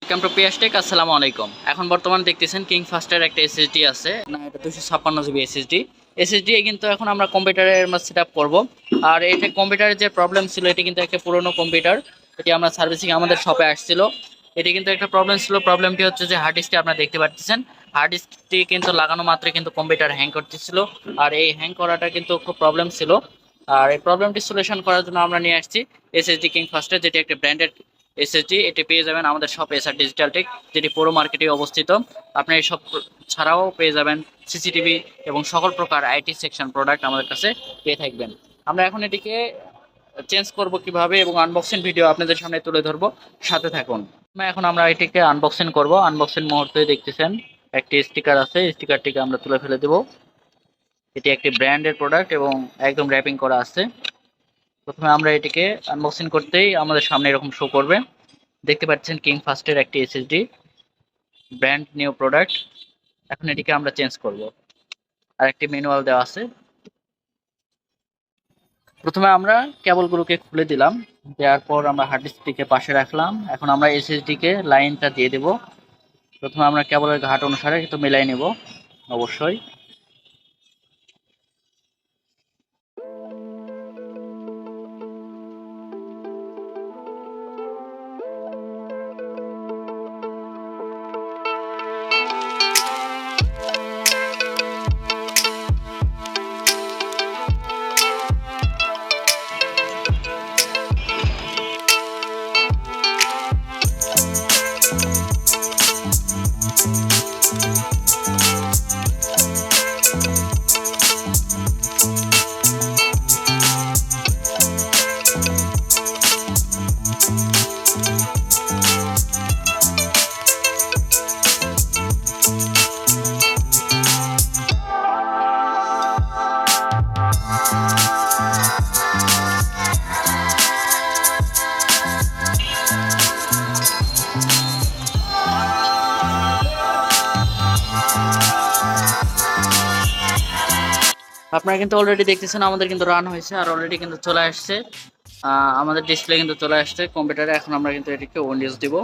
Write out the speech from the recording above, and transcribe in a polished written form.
Welcome to পিএসটেক। আসসালামু আলাইকুম। এখন বর্তমানে দেখতেছেন কিং ফাস্টের একটা এসএসডি আছে না, এটা 256 জিবি এসএসডি কিন্তু এখন আমরা কম্পিউটারের সেট আপ করবো। আর এটা কম্পিউটারের যে প্রবলেম ছিল, এটি কিন্তু একটা পুরনো কম্পিউটার। এটি আমরা সার্ভিসিং আমাদের শপে আসছিল। এটি কিন্তু একটা প্রবলেম ছিল। প্রবলেমটি হচ্ছে যে হার্ড ডিস্কটি আপনারা দেখতে পাচ্ছেন, হার্ড ডিস্কটি কিন্তু লাগানো মাত্রই কিন্তু কম্পিউটার হ্যাং করতেছিল। আর এই হ্যাং করাটা কিন্তু খুব প্রবলেম ছিল। আর এই প্রবলেমটি সলিউশন করার জন্য আমরা নিয়ে আসছি এসএসডি কিং ফাস্টের, যেটি একটা ব্র্যান্ডেড এসএসডি। এটি পেয়ে যাবেন আমাদের শপ এসআর ডিজিটাল টেক, যেটি পুরো মার্কেটে অবস্থিত। আপনি এই সব ছাড়াও পেয়ে যাবেন সিসিটিভি এবং সকল প্রকার আইটি সেকশন প্রোডাক্ট আমাদের কাছে পেয়ে থাকবেন। আমরা এখন এটিকে চেঞ্জ করব কিভাবে এবং আনবক্সিং ভিডিও আপনাদের সামনে তুলে ধরবো, সাথে থাকুন। এখন আমরা এটিকে আনবক্সিং করব। আনবক্সিং মুহূর্তে দেখতেছেন একটি স্টিকার আছে, স্টিকারটিকে আমরা তুলে ফেলে দেব। এটি একটি ব্র্যান্ডের প্রোডাক্ট এবং একদম র্যাপিং করা আছে। প্রথমে আমরা এটিকে আনবক্সিং করতেই আমাদের সামনে এরকম শো করবে। দেখতে পাচ্ছেন কিং ফাস্টের একটি এসএসডি, ব্র্যান্ড নিউ প্রোডাক্ট। এখন এটিকে আমরা চেঞ্জ করব। আর একটি ম্যানুয়াল দেওয়া আছে। প্রথমে আমরা কেবলগুলোকে খুলে দিলাম, দেওয়ার পর আমরা হার্ড ডিস্কটিকে পাশে রাখলাম। এখন আমরা এসএসডিকে লাইনটা দিয়ে দেব। প্রথমে আমরা কেবলের ঘাট অনুসারে কিন্তু মিলাই নেব অবশ্যই। আপনারা কিন্তু অলরেডি দেখতেছেন আমাদের কিন্তু রান হয়েছে, আর অলরেডি কিন্তু চলে আসছে আমাদের ডিসপ্লে কিন্তু চলে আসছে কম্পিউটারে। এখন আমরা কিন্তু এটিকে উইন্ডোজ দিব।